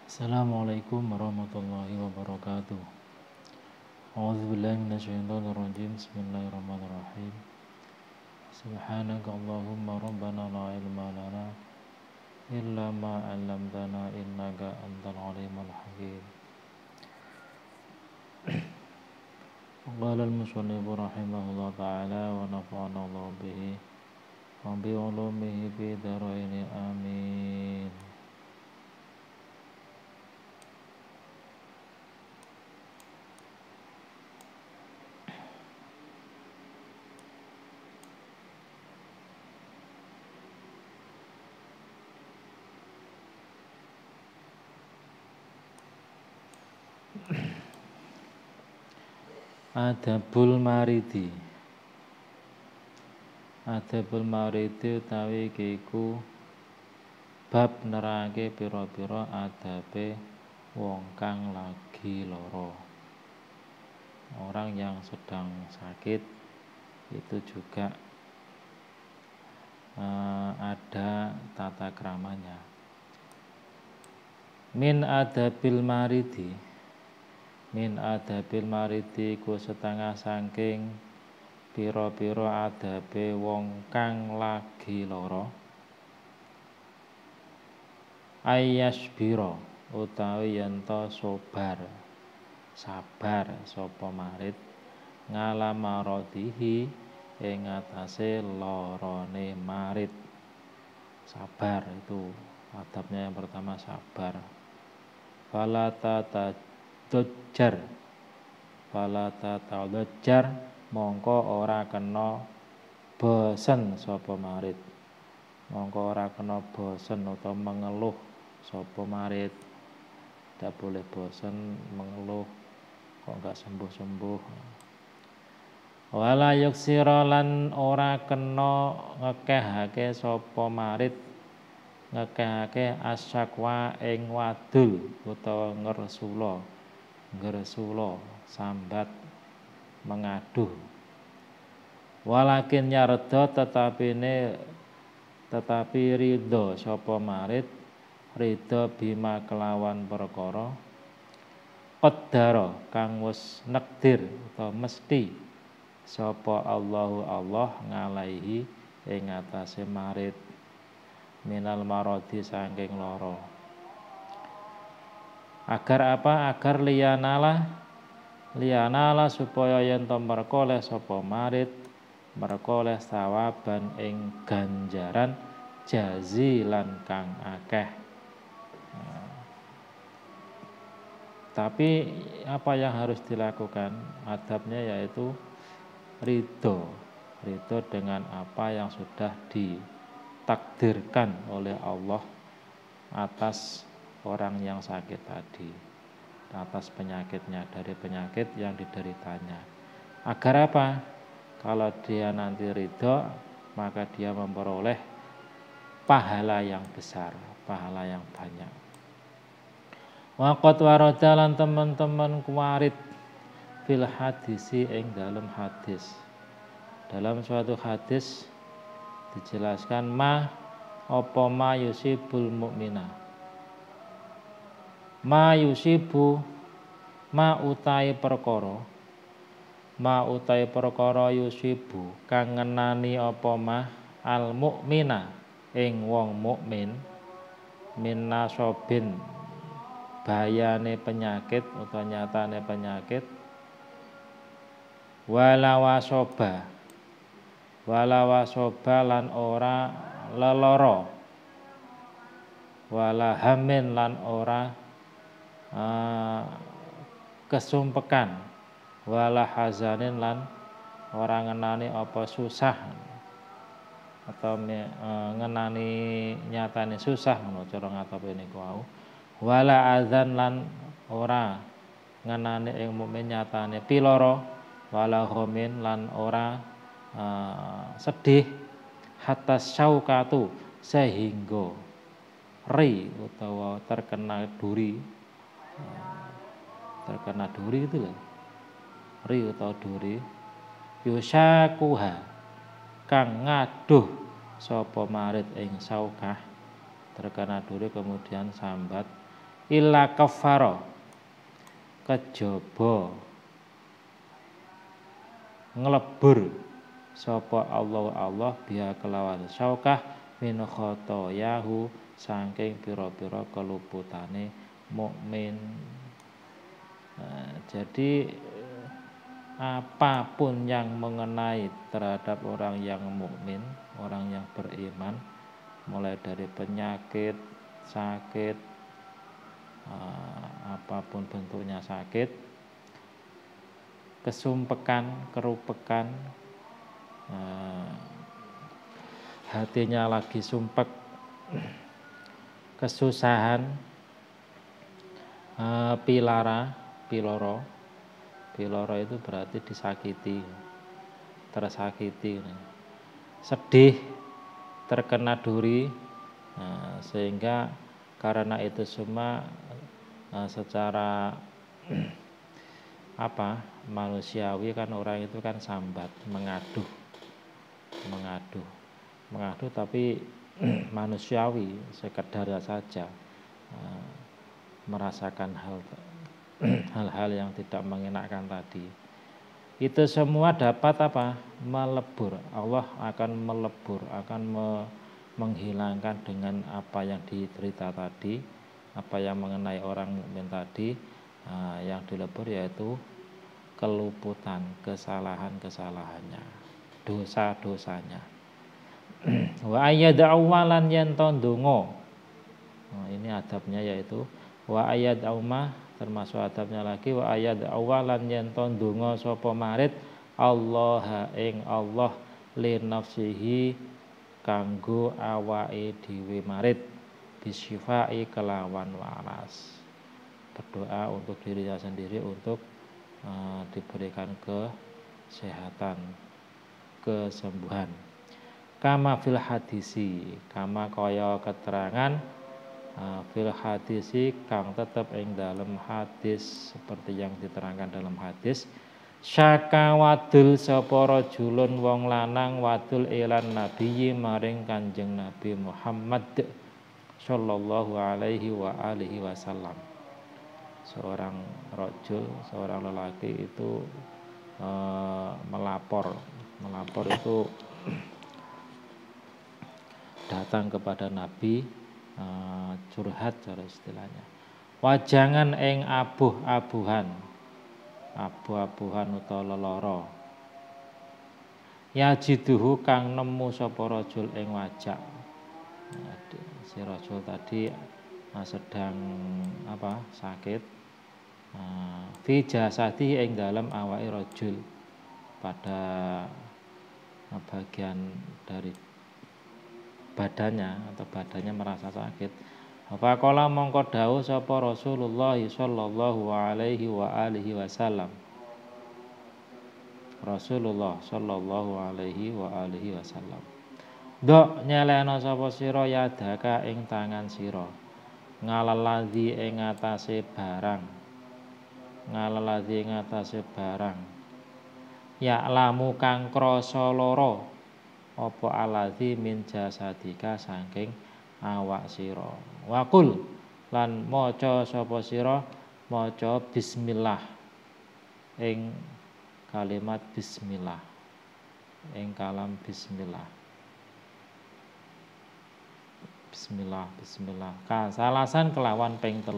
Assalamualaikum warahmatullahi wabarakatuh. A'udzubillahi minasyaitonirrajim. Bismillahirrahmanirrahim. Subhanaka Allahumma rabbana la ilma lana illa ma 'allamtana innaka antal alimul hakim. Qala al-musannif rahimahullah ta'ala wa nafa'ana Allah bihi wa bi ulumihi fi dharaini amin. Adabul maridi. Adabul maridi utawi iku bab nerake pira-pira adabe wong kang lagi lara. Orang yang sedang sakit itu juga ada tata kramanya. Min adabil maridi. Min adabil maridi ku setengah saking pira-pira adabe wong kang lagi lara. Ayyasbira utawi yen to sabar sapa marid ngalamaradihi ing atase larane marid. Sabar itu adabnya yang pertama, sabar. Fala tatadajjar mongko ora kena bosen sapa marid. Mongko ora kena bosen utawa mengeluh sapa marid. Tidak boleh bosen mengeluh kok enggak sembuh-sembuh. Wala yuksira lan ora kena ngekehake sapa marid, ngekehake asyakwa ing wadul utawa ngresula sambat mengaduh. Walakin yarda tetapi ridho sapa marid, ridho bima kelawan perkara qaddara kang wis nekdir utawa mesti sapa Allah ngalaihi ing atase marid minal maradi saking lara. Agar apa? Agar liyanala supaya yen to merkoleh sapa marid, merkoleh sawaban ing ganjaran jazilan kang akeh. Tapi apa yang harus dilakukan? Adabnya yaitu ridho dengan apa yang sudah ditakdirkan oleh Allah atas orang yang sakit tadi, atas penyakitnya, dari penyakit yang dideritanya. Agar apa? Kalau dia nanti ridho, maka dia memperoleh pahala yang besar, pahala yang banyak. Waqat warada lan teman-teman kuwarit fil hadisi ing dalam hadis. Dalam suatu hadis dijelaskan apa yusibul mukmina. Yusibu utai perkara yusibu kang ngenani apa al mukmina ing wong mukmin min nasobin bayane penyakit utawa nyatane penyakit walawasoba lan ora leloro walahamin lan ora kesumpekan wala hazanin lan ora ngenani apa susah atau ngenani nyatane susah ngono cara ngatope niku wau. Wala adzan lan ora ngenani ing mukmin nyatane piloro wala ghamin lan ora sedih hatta syaukatu sehingga ri utawa terkena duri itu loh, ri atau duri yusyakuha kang ngaduh sapa marid ing saukah terkena duri kemudian sambat illa kafara kejaba nglebur sapa Allah biha kelawan syaukah min khotoyahu saking pira-pira keluputane mukmin. Jadi apapun yang mengenai terhadap orang yang mukmin, orang yang beriman, mulai dari penyakit, sakit, apapun bentuknya sakit, kesumpekan, kerupekan, hatinya lagi sumpek, kesusahan, piloro itu berarti disakiti, tersakiti, sedih, terkena duri, sehingga karena itu semua secara manusiawi kan orang itu kan sambat, mengadu tapi manusiawi, sekedar saja merasakan hal-hal yang tidak mengenakkan tadi. Itu semua dapat melebur. Allah akan melebur, akan menghilangkan dengan apa yang diderita tadi, apa yang mengenai orang mukmin tadi. Yang dilebur yaitu keluputan, kesalahan-kesalahannya, dosa-dosanya. Wa ayyad'awalan yen to ndonga. Ini adabnya yaitu wa ayyad'auma, termasuk adabnya lagi wa ayyad'awalan yen to ndonga sapa marid Allah ing Allah li nafsihi kanggo awake dhewe marid bisyifai kelawan waras. Berdoa untuk dirinya sendiri untuk diberikan kesehatan, kesembuhan. Kama fil hadisi, kama kaya keterangan fil hadisi kang tetep ing dalam hadis, seperti yang diterangkan dalam hadis. Syaka wadul sapa rajulun wong lanang wadul ilan nabiyyi maring Kanjeng Nabi Muhammad sallallahu alaihi wa alihi wasallam. Seorang rajul, seorang lelaki itu melapor itu datang kepada Nabi, curhat cara istilahnya. Wajangan ing abuh-abuhan utawa lelara. Yajiduhu kang nemu sapa rajul ing wajak. Si rajul tadi sedang sakit. Fi jasadi ing dalam awake rajul, pada bagian dari badannya atau badannya merasa sakit. Apa kala mongko dawuh sapa Rasulullah sallallahu alaihi wa alihi wasallam. Rasulullah sallallahu alaihi wa alihi wasallam. Ndok nyelena sapa sira yadaka ing tangan sira. Ngalaladzi ing atase barang. Ya lamu kang krasa lara apa aladzi min jasadika saking awak sira. Waqul lan maca sapa sira maca bismillah ing kalimat bismillah, ing kalam bismillah. Bismillah. Kasalasan kelawan ping 3.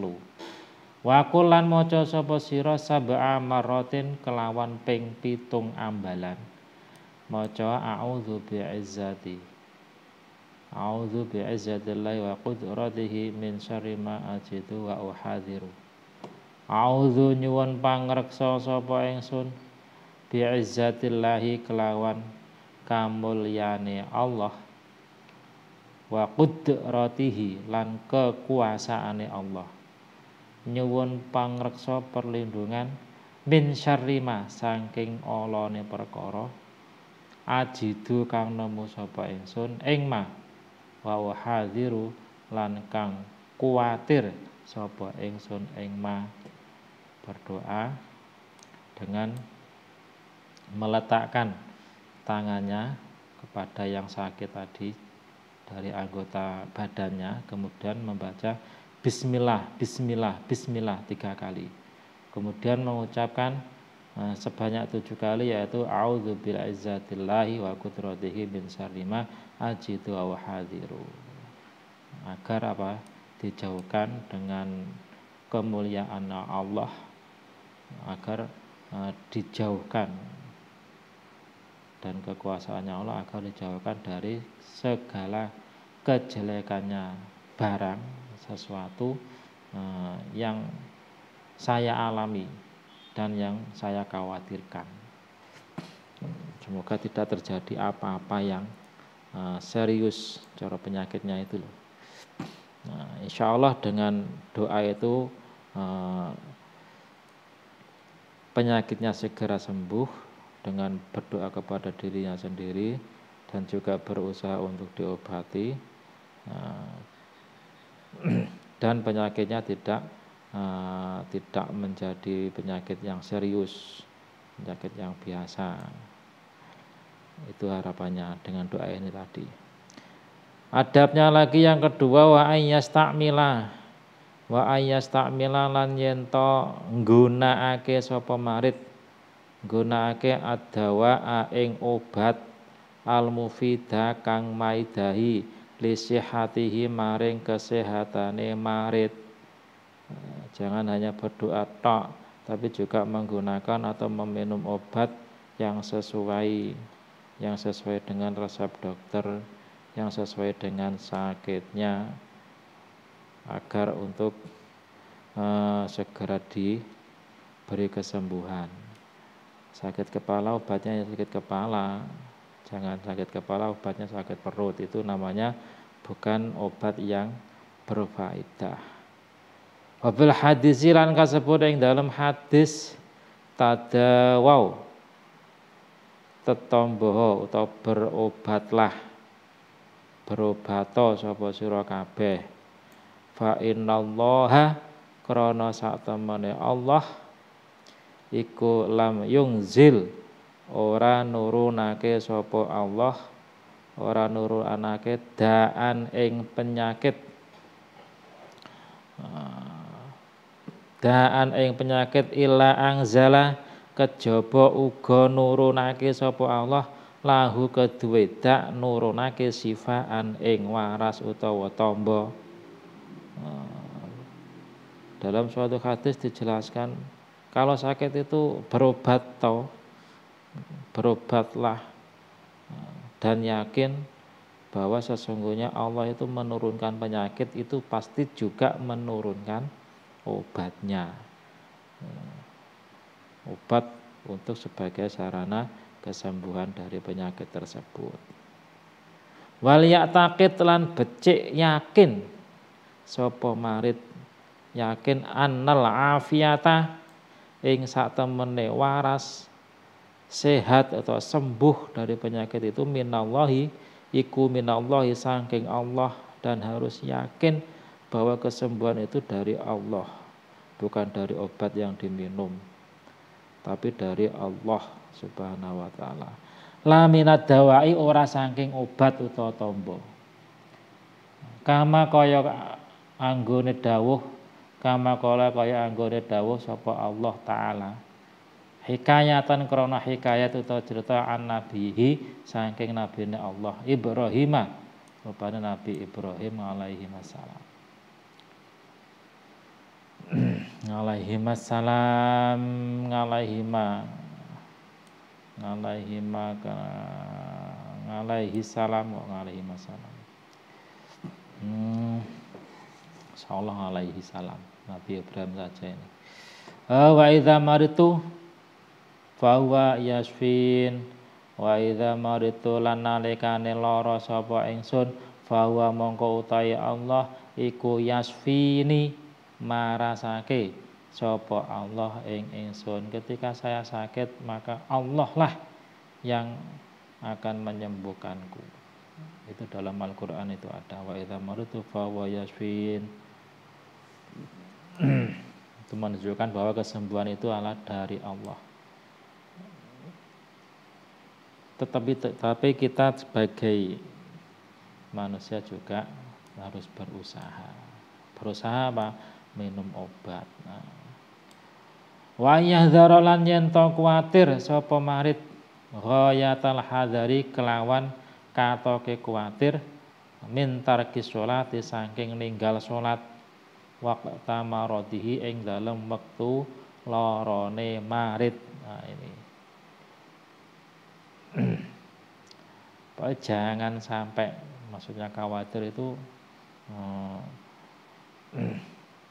Wa kulan maca sapa sira sab'a marratin kelawan ping 7 ambalan. Maca a'udzu bi'izzatillahi wa qudratihi min syarri ma ajidu wa uhadhiru. A'udzu nyuwun pangreksa sapa ingsun bi'izzatillahi kelawan kamulyane Allah wa qudratihi lan kekuasaane Allah. Nyuwun pangreksa perlindungan min syarri ma saking alane perkara ajidu kang nemu sapa ingsun ing ma wa hadiru lan kang kuwatir sapa ingsun ing ma. Berdoa dengan meletakkan tangannya kepada yang sakit tadi dari anggota badannya, kemudian membaca bismillah, bismillah, bismillah 3 kali. Kemudian mengucapkan sebanyak 7 kali, yaitu a'udzu bi'izzatillahi wa qudratihi min syarri ma ajidu wa hadiru. Agar apa? Dijauhkan dengan kemuliaan Allah, agar dijauhkan, dan kekuasaannya Allah agar dijauhkan dari segala kejelekannya barang, sesuatu yang saya alami dan yang saya khawatirkan. Semoga tidak terjadi apa-apa yang serius cara penyakitnya itu loh. Nah, insya Allah dengan doa itu penyakitnya segera sembuh dengan berdoa kepada dirinya sendiri dan juga berusaha untuk diobati, dan penyakitnya tidak menjadi penyakit yang serius, penyakit yang biasa. Itu harapannya dengan doa ini tadi. Adabnya lagi yang kedua, wa ayyastamila lan yento nggunakake sapa marid, nggunakake adawa ing obat al-mufida kang maidahi li sihatihi maring kesehatane marid. Jangan hanya berdoa tok, tapi juga menggunakan atau meminum obat yang sesuai dengan resep dokter, yang sesuai dengan sakitnya, agar untuk segera diberi kesembuhan. Sakit kepala obatnya sakit kepala, jangan sakit kepala obatnya sakit perut. Itu namanya bukan obat yang berfaedah. Wabil hadisi lan kasebut ing dalam hadis tadawau tetomboho utawa berobato sapa sira kabeh. Fa innallaha krana sak temene Allah iku lam yungzil ora nurunake sapa Allah, ora nurunake daan ing penyakit, daan ing penyakit illa angzala kejaba uga nurunake sapa Allah lahu kedue dak nurunake sifaan ing waras utawa tamba. Dalam suatu hadis dijelaskan kalau sakit itu berobatlah dan yakin bahwa sesungguhnya Allah itu menurunkan penyakit, itu pasti juga menurunkan obatnya. Obat untuk sebagai sarana kesembuhan dari penyakit tersebut. Wal yaqtaqid lan becik yakin sapa marid, yakin annal afiyata ing sak temene waras, sehat atau sembuh dari penyakit itu minallahi, iku minallahi saking Allah, dan harus yakin bahwa kesembuhan itu dari Allah, bukan dari obat yang diminum, tapi dari Allah Subhanahu wa taala. La minad dawai, ora saking obat utawa tamba. Kama kaya anggone dawuh, kama kaya anggone dawuh sapa Allah taala. Hikayatan krana hikayat utawa cerita an nabihi saking nabine Allah Ibrahim, rupane Nabi Ibrahim alaihi wassalam. Insyaallah alaihi salam Nabi Ibrahim saja ini. Wa idza maritu fa huwa yasfin, wa idza maritu lan nalikane lara sapa ingsun fa huwa mongko utahe Allah iku yasfini marasake sapa Allah ing ingsun. Ketika saya sakit maka Allah lah yang akan menyembuhkanku. Itu dalam Al-Qur'an itu ada wa idza maritu fa huwa yasfin. Itu menunjukkan bahwa kesembuhan itu adalah dari Allah. Tetapi kita sebagai manusia juga harus berusaha berusaha apa? Minum obat. Nah. Wa yahdhara lan yen to kuwatir sapa marid ghayatal hadzari kelawan katoke kuwatir min tarki sholati saking ninggal salat waqta maradihi ing dalem wektu larane marid. Nah ini. Jangan sampai, maksudnya khawatir itu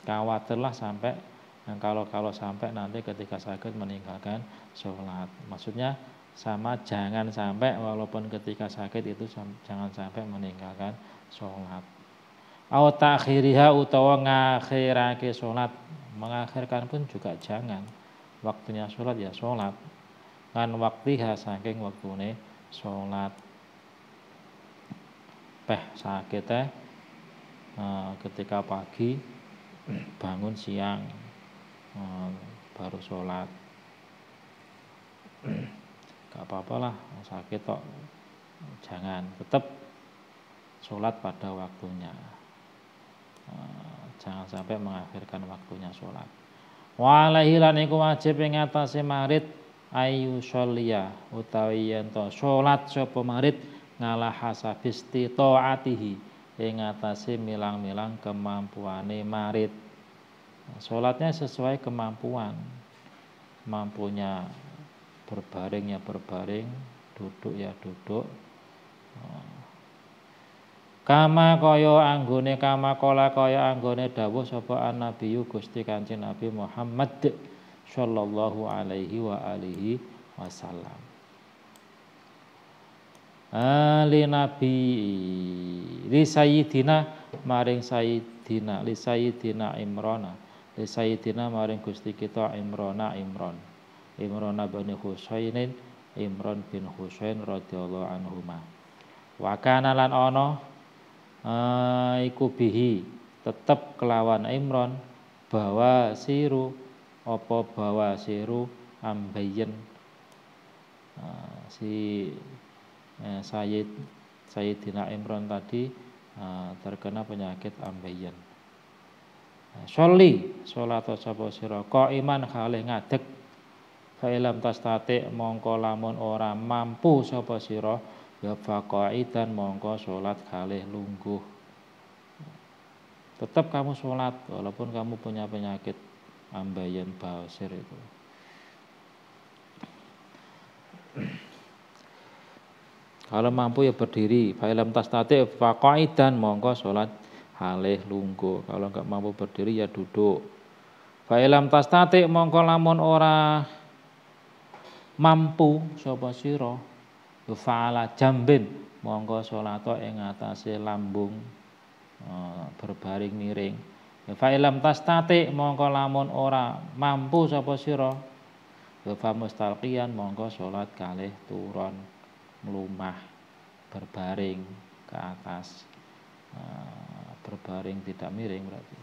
khawatirlah sampai kalau sampai nanti ketika sakit meninggalkan sholat. Maksudnya sama, jangan sampai walaupun ketika sakit itu jangan sampai meninggalkan sholat. Au ta'khiriha utawa ngakhirake sholat. Mengakhirkan pun juga jangan. Waktunya sholat ya sholat. Kan waktiha saking waktune sholat. Sakit ketika pagi bangun siang baru sholat, gak apa-apalah sakit kok, jangan, tetap sholat pada waktunya, jangan sampai mengakhirkan waktunya sholat. Wa alaihi lan iku wajib ing atase marid ayu sholliya utawi yen to sholat sapa marid ngalah hasabisti taatihi ing atase milang-milang kemampuane marid. Sholatnya sesuai kemampuan, mampunya berbaring ya berbaring, duduk ya duduk. Kama kaya anggone dawuh sapa an-nabiyyu Gusti Kanjeng Nabi Muhammad sallallahu alaihi wa alihi wasallam. Ali Nabi li sayyidina maring sayyidina li sayyidina Imrana li sayyidina maring Gusti kita Imran bin Husainin Imran bin Husain radhiyallahu anhuma. Wa kana lan ana iku bihi tetep kelawan Imran bawa siru ambayen si Sayyidina Imran tadi terkena penyakit ambeien. Sholli salat sapa sira qaiman kalih ngadeg fa ilam tastati mongko lamun ora mampu sapa sira ya faqaidan mongko salat kalih lungguh. Tetap kamu salat walaupun kamu punya penyakit ambeien basir itu. Kalau mampu ya berdiri, fa'ilam tastati faqaidan mongko salat halih lungguh. Kalau enggak mampu berdiri ya duduk. Fa'ilam tastati mongko lamun ora mampu sapa sira fa'ala jambin mongko salata ing atase lambung berbaring miring. Fa'ilam tastati mongko lamun ora mampu sapa sira fa mustalqiyan mongko salat kalih turon melumah berbaring ke atas, berbaring tidak miring berarti.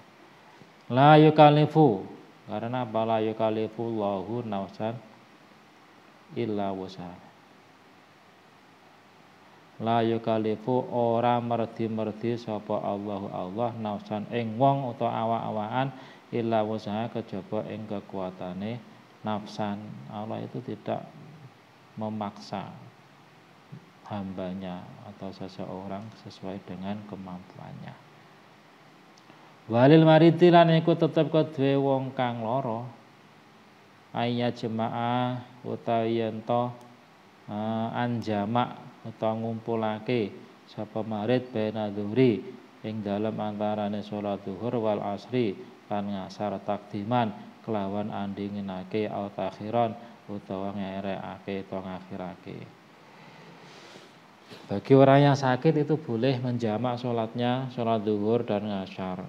La yukallifu, karena apa? La yukallifu Allahu nafsan illa wus'aha. La yukallifu ora merdi sapa Allah nafsan ing wong utawa awak-awakan illa wus'aha kejaba ing kekuatane nafsan. Allah itu tidak memaksa hambanya atau seseorang sesuai dengan kemampuannya. Walil mariti lan iku tetep kedue wong kang lara ayya jemaah utawi yen to anjamak utawa ngumpulake sapa marid bena dhuhri ing dalem antarane salat zuhur wal asri lan ngasar takdiman kelawan andinginake au takhiran utawa ngerekake to ngakhirake. Bagi orang yang sakit itu boleh menjamak sholatnya, sholat zuhur dan ngasar.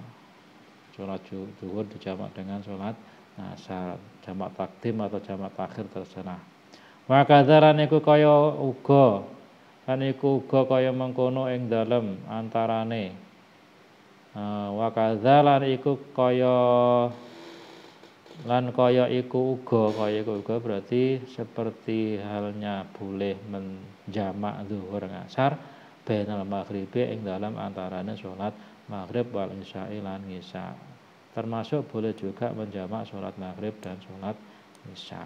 Sholat zuhur dijamak dengan sholat ngasar, jamak takdim atau jamak takhir terserah. Wa kadzaran iku kaya uga, lan iku uga kaya mengkono ing dalem antarane. Wa kadzalan iku kaya lan kaya iku uga berarti seperti halnya boleh menjamak zuhur ngasar bainal maghribi ing dalam antarane salat maghrib wal isya'i lan isya. Termasuk boleh juga menjamak sholat maghrib dan sholat isya.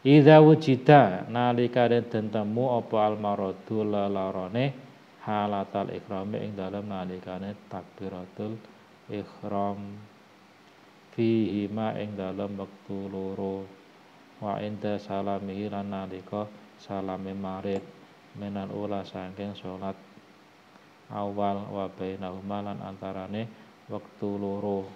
Idza wujida nalikane den temu apa al maradu lelarane halatal ikrami ing dalem nalikane takbiratul ihram fihi ma ing dalem wektu loro wa inda salamihi lan nalika salame marid menan ula saking salat awal wa bainahuma lan antarane wektu loro.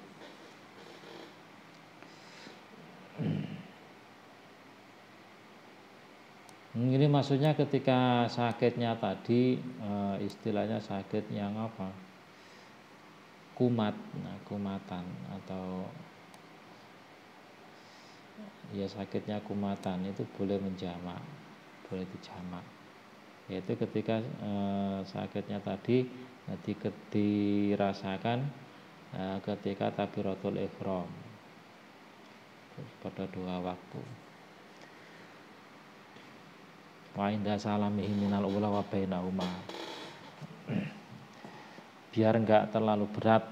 Ini maksudnya ketika sakitnya tadi istilahnya sakit yang apa? Kumat, kumatan atau ya sakitnya kumatan itu boleh menjamak, boleh dijamak. Yaitu ketika sakitnya tadi dirasakan ketika takbiratul ihram pada 2 waktu. Wa inda salamihi minal ula wa bainahuma. Biar enggak terlalu berat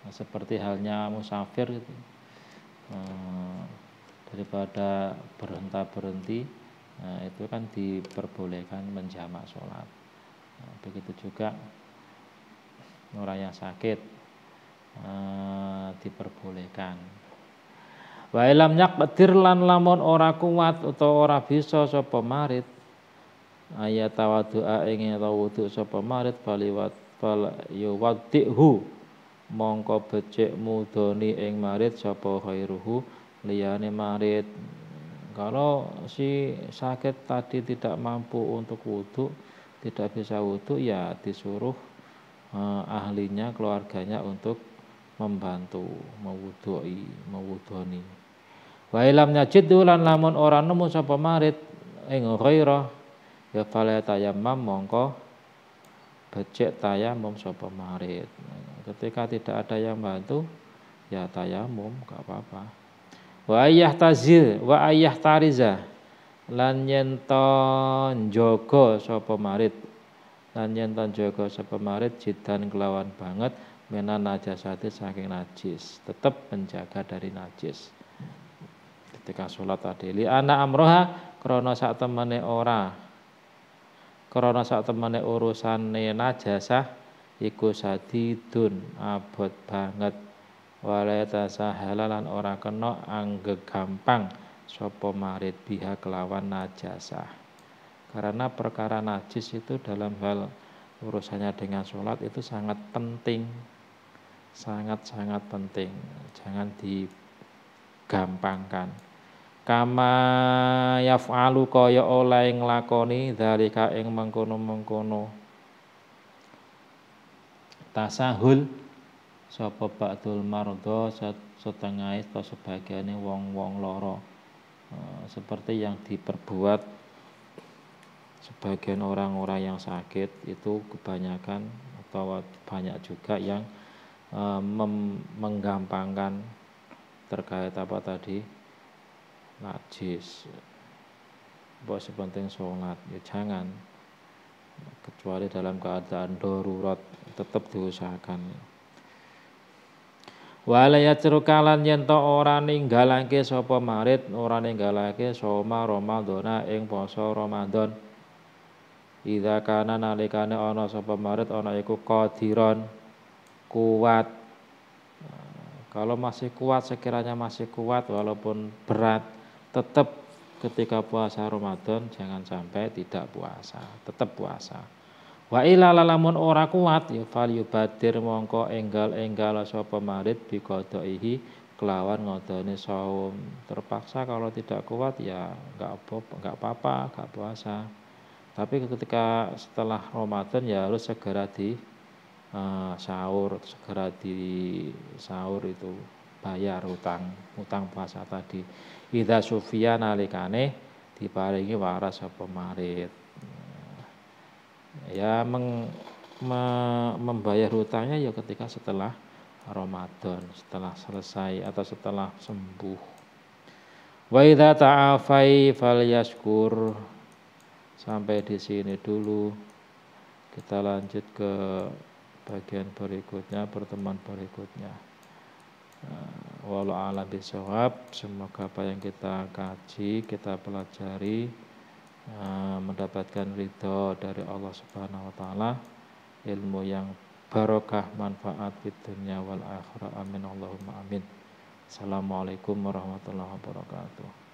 seperti halnya musafir gitu. Daripada berhenti itu kan diperbolehkan menjamak sholat. Begitu juga orang yang sakit diperbolehkan. Wa ilam yaqdir lan lamun ora kuat utawa ora bisa sapa marid ayat tawaddu'a ing wudu sapa marid faliwat fal yuwaddihu mongko becik mudoni ing marid sapa khairuhu liyane marid. Kalau si sakit tadi tidak mampu untuk wudu, tidak bisa wudu, ya disuruh ahlinya, keluarganya untuk membantu mewudoni. Wa ilam yajid lan lamun ora nemu sapa marid ing ghairah ya fala tayammum mongko becik tayamum sapa marid. Ketika tidak ada yang bantu ya tayamum enggak apa-apa. Wa ayah tariza lan yen to njaga sapa marid lan yen to njaga sapa marid jidan kelawan banget menan najasati saking najis, tetap menjaga dari najis ketika sholat tadi. Li ana amroha krana sak temene urusane najasah iku sadidun abot banget wala tasahalan ora kena anggegampang sapa marid biha kelawan najasah. Karena perkara najis itu dalam hal urusannya dengan sholat itu sangat penting, sangat penting, jangan digampangkan. Kama yaf'alu kaya oleh nglakoni dzalika ing mengkono-mengkono tasahul sapa ba'dul mardha setengah atau sebagiane wong-wong lara, seperti yang diperbuat sebagian orang-orang yang sakit itu kebanyakan atau banyak juga yang menggampangkan terkait apa tadi najis. Bahwa sepenting sholat ya jangan, kecuali dalam keadaan darurat tetap diusahakan. Wala yatrukalan yen to ora ninggalake sapa marid, ora ninggalake soma Ramadhana ing poso Ramadan. Idza kana nalikane ana sapa marid ana iku qadiron kuat. Kalau masih kuat, sekiranya masih kuat walaupun berat, tetap ketika puasa Ramadan jangan sampai tidak puasa, tetap puasa. Wa ila lamun ora kuat ya fal yubadir mongko enggal sapa marid bi qadaihi kelawan ngodone saum. Terpaksa kalau tidak kuat ya enggak apa-apa, enggak puasa. Tapi ketika setelah Ramadan ya harus segera sahur itu bayar utang puasa tadi. Idza sufiya nalikane diparingi waras apa marid. Ya membayar hutangnya ya ketika setelah Ramadan, setelah selesai atau setelah sembuh. Wa idza ta'afai falyashkur. Sampai di sini dulu. Kita lanjut ke bagian berikutnya, pertemuan berikutnya. Wallahu a'lam bishawab. Semoga apa yang kita kaji, kita pelajari, mendapatkan ridho dari Allah Subhanahu wa taala, ilmu yang barokah, manfaat di dunia wal akhirah. Amin Allahumma amin. Assalamualaikum warahmatullahi wabarakatuh.